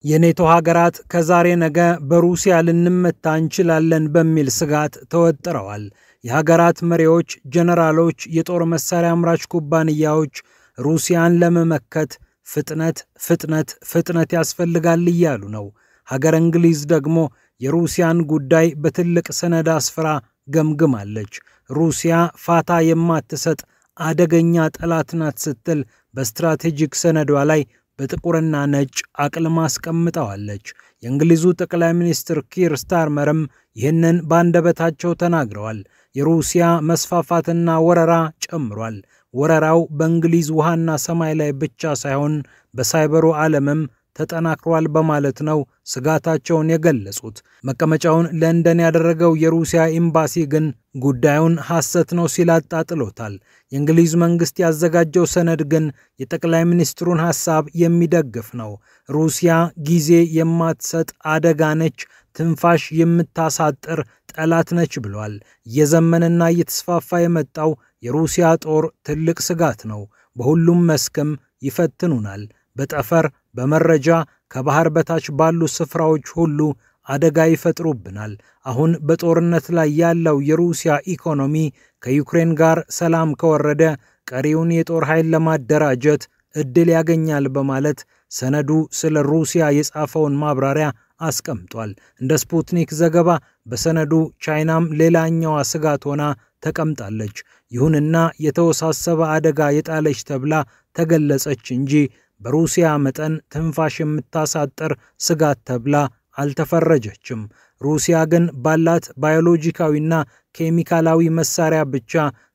የኔቶ ሀገራት ከዛሬ ነገ በሩሲያ ልንመታ እንችላለን በሚል ስጋት ተወጥረዋል። የሀገራት መሪዎች፣ ጀነራሎች፣ የጦር መሳሪያ አምራች ኩባንያዎች ሩሲያን ለመመከት ፍጥነት ያስፈልጋል እያሉ ነው። ሀገር እንግሊዝ ደግሞ የሩሲያን ጉዳይ በትልቅ ሰነድ አስፍራ ገምግማለች። ሩሲያ ፋታ የማትሰጥ አደገኛ ጠላት ናት ስትል በስትራቴጂክ ሰነዷ ላይ በጥቁርና ነጭ አቅልማ አስቀምጠዋለች። የእንግሊዙ ጠቅላይ ሚኒስትር ኪር ስታርመርም ይህንን ባንደበታቸው ተናግረዋል። የሩሲያ መስፋፋትና ወረራ ጨምሯል። ወረራው በእንግሊዝ ውሃና ሰማይ ላይ ብቻ ሳይሆን በሳይበሩ ዓለምም ተጠናክሯል በማለት ነው ስጋታቸውን የገለጹት። መቀመጫውን ለንደን ያደረገው የሩሲያ ኤምባሲ ግን ጉዳዩን ሐሰት ነው ሲል አጣጥሎታል። የእንግሊዝ መንግስት ያዘጋጀው ሰነድ ግን የጠቅላይ ሚኒስትሩን ሐሳብ የሚደግፍ ነው። ሩሲያ ጊዜ የማትሰጥ አደጋ ነች፣ ትንፋሽ የምታሳጥር ጠላት ነች ብሏል። እየዘመነና እየተስፋፋ የመጣው የሩሲያ ጦር ትልቅ ስጋት ነው። በሁሉም መስክም ይፈትኑናል። በጠፈር፣ በመረጃ፣ ከባህር በታች ባሉ ስፍራዎች ሁሉ አደጋ ይፈጥሩብናል። አሁን በጦርነት ላይ ያለው የሩሲያ ኢኮኖሚ ከዩክሬን ጋር ሰላም ከወረደ ቀሪውን የጦር ኃይል ለማደራጀት እድል ያገኛል በማለት ሰነዱ ስለ ሩሲያ የጻፈውን ማብራሪያ አስቀምጧል። እንደ ስፑትኒክ ዘገባ በሰነዱ ቻይናም ሌላኛዋ ስጋት ሆና ተቀምጣለች። ይሁንና የተወሳሰበ አደጋ የጣለች ተብላ ተገለጸች እንጂ በሩሲያ መጠን ትንፋሽ የምታሳጥር ስጋት ተብላ አልተፈረጀችም። ሩሲያ ግን ባላት ባዮሎጂካዊና ኬሚካላዊ መሳሪያ ብቻ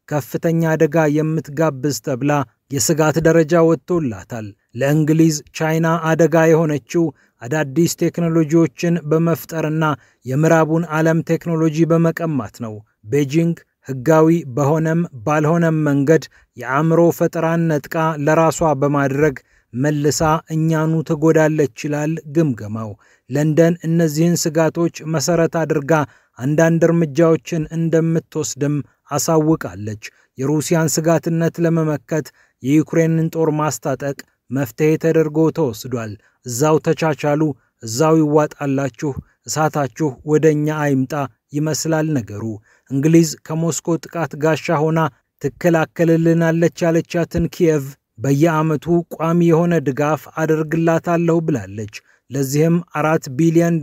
ከፍተኛ አደጋ የምትጋብዝ ተብላ የስጋት ደረጃ ወጥቶላታል። ለእንግሊዝ ቻይና አደጋ የሆነችው አዳዲስ ቴክኖሎጂዎችን በመፍጠርና የምዕራቡን ዓለም ቴክኖሎጂ በመቀማት ነው። ቤጂንግ ህጋዊ በሆነም ባልሆነም መንገድ የአእምሮ ፈጠራን ነጥቃ ለራሷ በማድረግ መልሳ እኛኑ ትጎዳለች ይላል ግምገማው። ለንደን እነዚህን ስጋቶች መሰረት አድርጋ አንዳንድ እርምጃዎችን እንደምትወስድም አሳውቃለች። የሩሲያን ስጋትነት ለመመከት የዩክሬንን ጦር ማስታጠቅ መፍትሄ ተደርጎ ተወስዷል። እዛው ተቻቻሉ፣ እዛው ይዋጣላችሁ፣ እሳታችሁ ወደኛ አይምጣ ይመስላል ነገሩ። እንግሊዝ ከሞስኮ ጥቃት ጋሻ ሆና ትከላከልልናለች ያለቻትን ኪየቭ በየዓመቱ ቋሚ የሆነ ድጋፍ አደርግላታለሁ ብላለች። ለዚህም $4 ቢሊዮን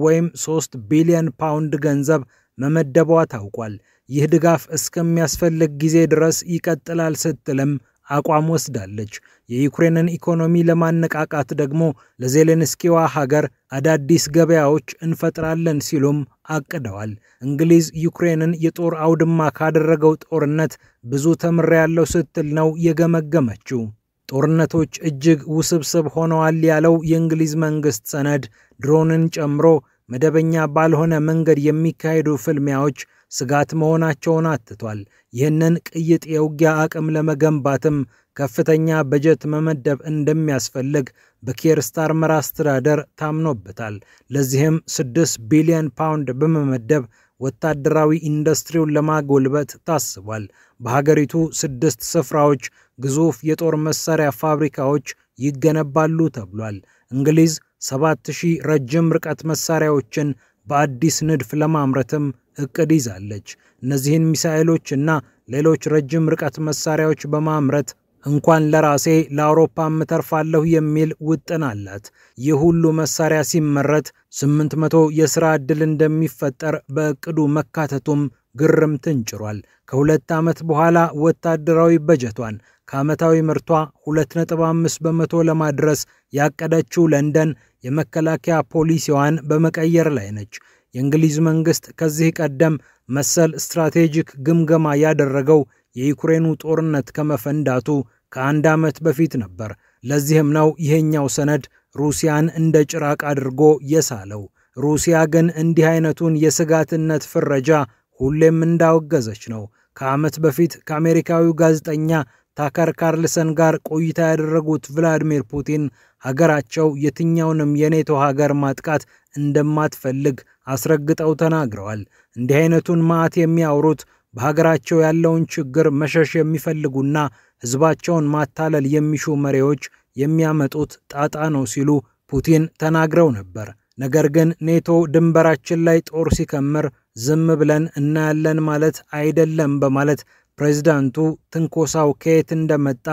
ወይም 3 ቢሊዮን ፓውንድ ገንዘብ መመደቧ ታውቋል። ይህ ድጋፍ እስከሚያስፈልግ ጊዜ ድረስ ይቀጥላል ስትልም አቋም ወስዳለች። የዩክሬንን ኢኮኖሚ ለማነቃቃት ደግሞ ለዜሌንስኪዋ ሀገር አዳዲስ ገበያዎች እንፈጥራለን ሲሉም አቅደዋል። እንግሊዝ ዩክሬንን የጦር አውድማ ካደረገው ጦርነት ብዙ ተምሬያለሁ ስትል ነው የገመገመችው። ጦርነቶች እጅግ ውስብስብ ሆነዋል ያለው የእንግሊዝ መንግስት ሰነድ ድሮንን ጨምሮ መደበኛ ባልሆነ መንገድ የሚካሄዱ ፍልሚያዎች ስጋት መሆናቸውን አትቷል። ይህንን ቅይጥ የውጊያ አቅም ለመገንባትም ከፍተኛ በጀት መመደብ እንደሚያስፈልግ በኪር ስታርመር አስተዳደር ታምኖበታል። ለዚህም 6 ቢሊዮን ፓውንድ በመመደብ ወታደራዊ ኢንዱስትሪውን ለማጎልበት ታስቧል። በሀገሪቱ 6 ስፍራዎች ግዙፍ የጦር መሳሪያ ፋብሪካዎች ይገነባሉ ተብሏል። እንግሊዝ 7000 ረጅም ርቀት መሳሪያዎችን በአዲስ ንድፍ ለማምረትም እቅድ ይዛለች። እነዚህን ሚሳኤሎች እና ሌሎች ረጅም ርቀት መሳሪያዎች በማምረት እንኳን ለራሴ ለአውሮፓም ተርፋለሁ የሚል ውጥን አላት። ይህ ሁሉ መሳሪያ ሲመረት 800 የሥራ ዕድል እንደሚፈጠር በእቅዱ መካተቱም ግርምትን ጭሯል። ከ2 ዓመት በኋላ ወታደራዊ በጀቷን ከዓመታዊ ምርቷ 2.5 በመቶ ለማድረስ ያቀደችው ለንደን የመከላከያ ፖሊሲዋን በመቀየር ላይ ነች። የእንግሊዝ መንግስት ከዚህ ቀደም መሰል ስትራቴጂክ ግምገማ ያደረገው የዩክሬኑ ጦርነት ከመፈንዳቱ ከ1 ዓመት በፊት ነበር። ለዚህም ነው ይሄኛው ሰነድ ሩሲያን እንደ ጭራቅ አድርጎ የሳለው። ሩሲያ ግን እንዲህ አይነቱን የስጋትነት ፍረጃ ሁሌም እንዳወገዘች ነው። ከዓመት በፊት ከአሜሪካዊው ጋዜጠኛ ታከር ካርልሰን ጋር ቆይታ ያደረጉት ቭላዲሚር ፑቲን ሀገራቸው የትኛውንም የኔቶ ሀገር ማጥቃት እንደማትፈልግ አስረግጠው ተናግረዋል። እንዲህ አይነቱን ማዕት የሚያወሩት በሀገራቸው ያለውን ችግር መሸሽ የሚፈልጉና ህዝባቸውን ማታለል የሚሹ መሪዎች የሚያመጡት ጣጣ ነው ሲሉ ፑቲን ተናግረው ነበር። ነገር ግን ኔቶ ድንበራችን ላይ ጦር ሲከምር ዝም ብለን እናያለን ማለት አይደለም በማለት ፕሬዝዳንቱ ትንኮሳው ከየት እንደመጣ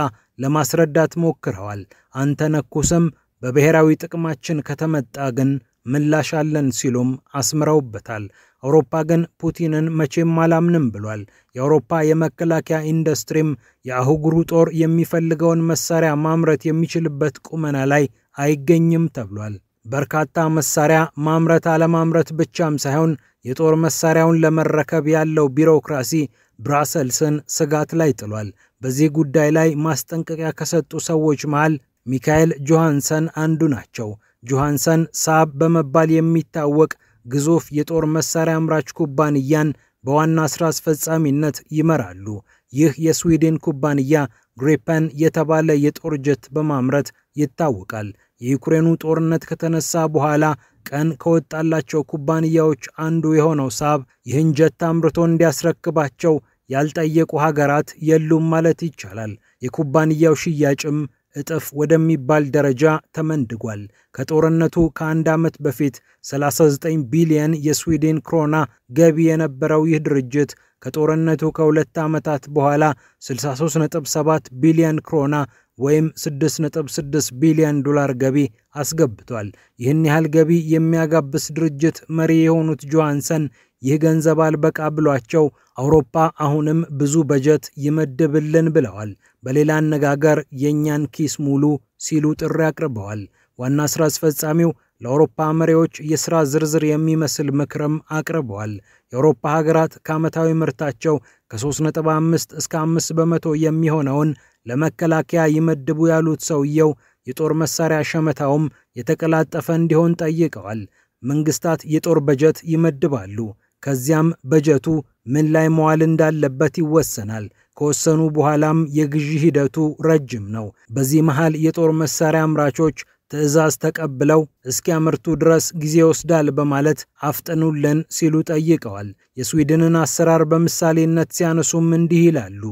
ለማስረዳት ሞክረዋል። አንተነኩስም፣ በብሔራዊ ጥቅማችን ከተመጣ ግን ምላሽ አለን ሲሉም አስምረውበታል። አውሮፓ ግን ፑቲንን መቼም አላምንም ብሏል። የአውሮፓ የመከላከያ ኢንዱስትሪም የአህጉሩ ጦር የሚፈልገውን መሳሪያ ማምረት የሚችልበት ቁመና ላይ አይገኝም ተብሏል። በርካታ መሳሪያ ማምረት አለማምረት ብቻም ሳይሆን የጦር መሳሪያውን ለመረከብ ያለው ቢሮክራሲ ብራሰልስን ስጋት ላይ ጥሏል። በዚህ ጉዳይ ላይ ማስጠንቀቂያ ከሰጡ ሰዎች መሃል ሚካኤል ጆሃንሰን አንዱ ናቸው። ጆሃንሰን ሳብ በመባል የሚታወቅ ግዙፍ የጦር መሳሪያ አምራች ኩባንያን በዋና ስራ አስፈጻሚነት ይመራሉ። ይህ የስዊድን ኩባንያ ግሪፐን የተባለ የጦር ጀት በማምረት ይታወቃል። የዩክሬኑ ጦርነት ከተነሳ በኋላ ቀን ከወጣላቸው ኩባንያዎች አንዱ የሆነው ሳብ ይህን ጀት አምርቶ እንዲያስረክባቸው ያልጠየቁ ሀገራት የሉም ማለት ይቻላል። የኩባንያው ሽያጭም እጥፍ ወደሚባል ደረጃ ተመንድጓል። ከጦርነቱ ከአንድ ዓመት በፊት 39 ቢሊዮን የስዊድን ክሮና ገቢ የነበረው ይህ ድርጅት ከጦርነቱ ከሁለት ዓመታት በኋላ 63.7 ቢሊዮን ክሮና ወይም 6.6 ቢሊዮን ዶላር ገቢ አስገብቷል። ይህን ያህል ገቢ የሚያጋብስ ድርጅት መሪ የሆኑት ጆሃንሰን ይህ ገንዘብ አልበቃ ብሏቸው አውሮፓ አሁንም ብዙ በጀት ይመድብልን ብለዋል። በሌላ አነጋገር የኛን ኪስ ሙሉ ሲሉ ጥሪ አቅርበዋል። ዋና ስራ አስፈጻሚው ለአውሮፓ መሪዎች የሥራ ዝርዝር የሚመስል ምክርም አቅርበዋል። የአውሮፓ ሀገራት ከዓመታዊ ምርታቸው ከ3.5 እስከ 5 በመቶ የሚሆነውን ለመከላከያ ይመድቡ ያሉት ሰውየው የጦር መሳሪያ ሸመታውም የተቀላጠፈ እንዲሆን ጠይቀዋል። መንግስታት የጦር በጀት ይመድባሉ። ከዚያም በጀቱ ምን ላይ መዋል እንዳለበት ይወሰናል። ከወሰኑ በኋላም የግዢ ሂደቱ ረጅም ነው። በዚህ መሃል የጦር መሳሪያ አምራቾች ትዕዛዝ ተቀብለው እስኪያመርቱ ድረስ ጊዜ ይወስዳል በማለት አፍጥኑልን ሲሉ ጠይቀዋል። የስዊድንን አሰራር በምሳሌነት ሲያነሱም እንዲህ ይላሉ።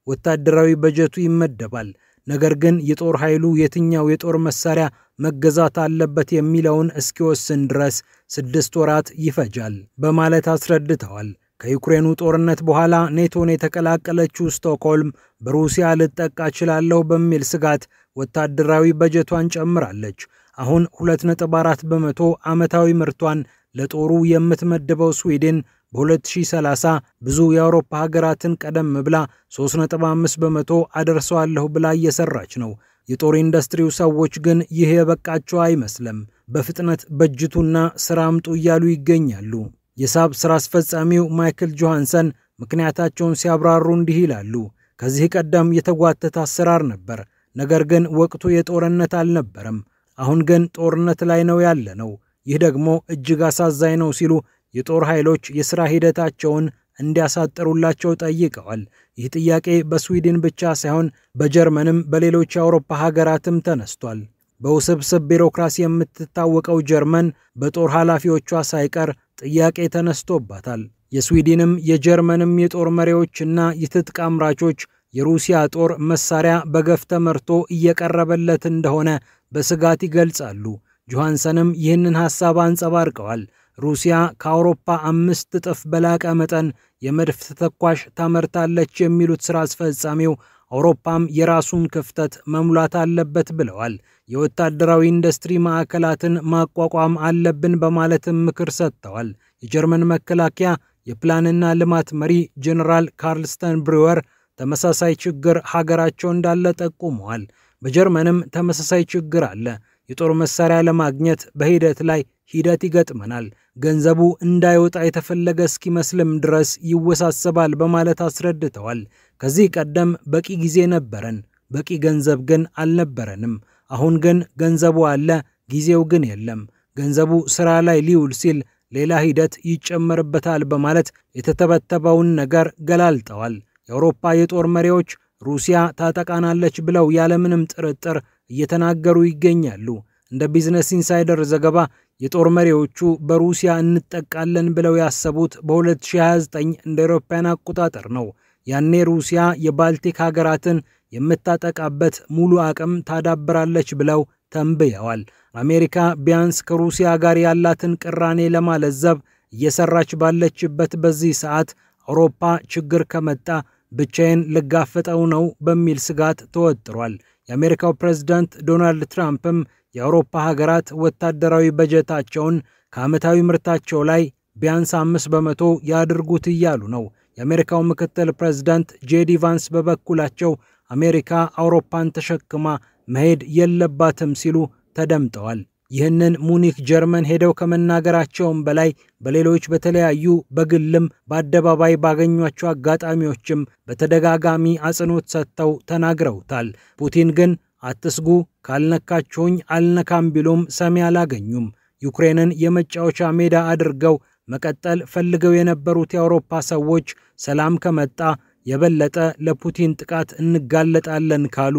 ወታደራዊ በጀቱ ይመደባል። ነገር ግን የጦር ኃይሉ የትኛው የጦር መሳሪያ መገዛት አለበት የሚለውን እስኪወስን ድረስ 6 ወራት ይፈጃል በማለት አስረድተዋል። ከዩክሬኑ ጦርነት በኋላ ኔቶን የተቀላቀለችው ስቶክሆልም በሩሲያ ልጠቃ እችላለሁ በሚል ስጋት ወታደራዊ በጀቷን ጨምራለች። አሁን 2.4 በመቶ ዓመታዊ ምርቷን ለጦሩ የምትመድበው ስዊድን በ2030 ብዙ የአውሮፓ ሀገራትን ቀደም ብላ 3.5 በመቶ አደርሰዋለሁ ብላ እየሰራች ነው። የጦር ኢንዱስትሪው ሰዎች ግን ይህ የበቃቸው አይመስልም። በፍጥነት በጅቱና ስራ አምጡ እያሉ ይገኛሉ። የሳብ ስራ አስፈጻሚው ማይክል ጆሃንሰን ምክንያታቸውን ሲያብራሩ እንዲህ ይላሉ። ከዚህ ቀደም የተጓተተ አሰራር ነበር፣ ነገር ግን ወቅቱ የጦርነት አልነበረም። አሁን ግን ጦርነት ላይ ነው ያለነው። ይህ ደግሞ እጅግ አሳዛኝ ነው ሲሉ የጦር ኃይሎች የሥራ ሂደታቸውን እንዲያሳጥሩላቸው ጠይቀዋል። ይህ ጥያቄ በስዊድን ብቻ ሳይሆን በጀርመንም በሌሎች የአውሮፓ ሀገራትም ተነስቷል። በውስብስብ ቢሮክራሲ የምትታወቀው ጀርመን በጦር ኃላፊዎቿ ሳይቀር ጥያቄ ተነስቶባታል። የስዊድንም የጀርመንም የጦር መሪዎችና የትጥቅ አምራቾች የሩሲያ ጦር መሳሪያ በገፍ ተመርቶ እየቀረበለት እንደሆነ በስጋት ይገልጻሉ። ጆሃንሰንም ይህንን ሐሳብ አንጸባርቀዋል። ሩሲያ ከአውሮፓ 5 እጥፍ በላቀ መጠን የመድፍ ተተኳሽ ታመርታለች የሚሉት ሥራ አስፈጻሚው አውሮፓም የራሱን ክፍተት መሙላት አለበት ብለዋል። የወታደራዊ ኢንዱስትሪ ማዕከላትን ማቋቋም አለብን በማለትም ምክር ሰጥተዋል። የጀርመን መከላከያ የፕላንና ልማት መሪ ጄኔራል ካርልስተን ብሩወር ተመሳሳይ ችግር ሀገራቸው እንዳለ ጠቁመዋል። በጀርመንም ተመሳሳይ ችግር አለ። የጦር መሳሪያ ለማግኘት በሂደት ላይ ሂደት ይገጥመናል። ገንዘቡ እንዳይወጣ የተፈለገ እስኪመስልም ድረስ ይወሳሰባል በማለት አስረድተዋል። ከዚህ ቀደም በቂ ጊዜ ነበረን፣ በቂ ገንዘብ ግን አልነበረንም። አሁን ግን ገንዘቡ አለ፣ ጊዜው ግን የለም። ገንዘቡ ስራ ላይ ሊውል ሲል ሌላ ሂደት ይጨመርበታል በማለት የተተበተበውን ነገር ገላልጠዋል። የአውሮፓ የጦር መሪዎች ሩሲያ ታጠቃናለች ብለው ያለምንም ጥርጥር እየተናገሩ ይገኛሉ። እንደ ቢዝነስ ኢንሳይደር ዘገባ የጦር መሪዎቹ በሩሲያ እንጠቃለን ብለው ያሰቡት በ2029 እንደ አውሮፓውያን አቆጣጠር ነው። ያኔ ሩሲያ የባልቲክ ሀገራትን የምታጠቃበት ሙሉ አቅም ታዳብራለች ብለው ተንብየዋል። አሜሪካ ቢያንስ ከሩሲያ ጋር ያላትን ቅራኔ ለማለዘብ እየሰራች ባለችበት በዚህ ሰዓት አውሮፓ ችግር ከመጣ ብቻዬን ልጋፈጠው ነው በሚል ስጋት ተወጥሯል። የአሜሪካው ፕሬዝዳንት ዶናልድ ትራምፕም የአውሮፓ ሀገራት ወታደራዊ በጀታቸውን ከዓመታዊ ምርታቸው ላይ ቢያንስ 5% ያድርጉት እያሉ ነው። የአሜሪካው ምክትል ፕሬዝዳንት ጄዲ ቫንስ በበኩላቸው አሜሪካ አውሮፓን ተሸክማ መሄድ የለባትም ሲሉ ተደምጠዋል። ይህንን ሙኒክ ጀርመን ሄደው ከመናገራቸውም በላይ በሌሎች በተለያዩ በግልም በአደባባይ ባገኟቸው አጋጣሚዎችም በተደጋጋሚ አጽንኦት ሰጥተው ተናግረውታል። ፑቲን ግን አትስጉ፣ ካልነካችሁኝ አልነካም ቢሉም ሰሚ አላገኙም። ዩክሬንን የመጫወቻ ሜዳ አድርገው መቀጠል ፈልገው የነበሩት የአውሮፓ ሰዎች ሰላም ከመጣ የበለጠ ለፑቲን ጥቃት እንጋለጣለን ካሉ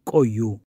ቆዩ።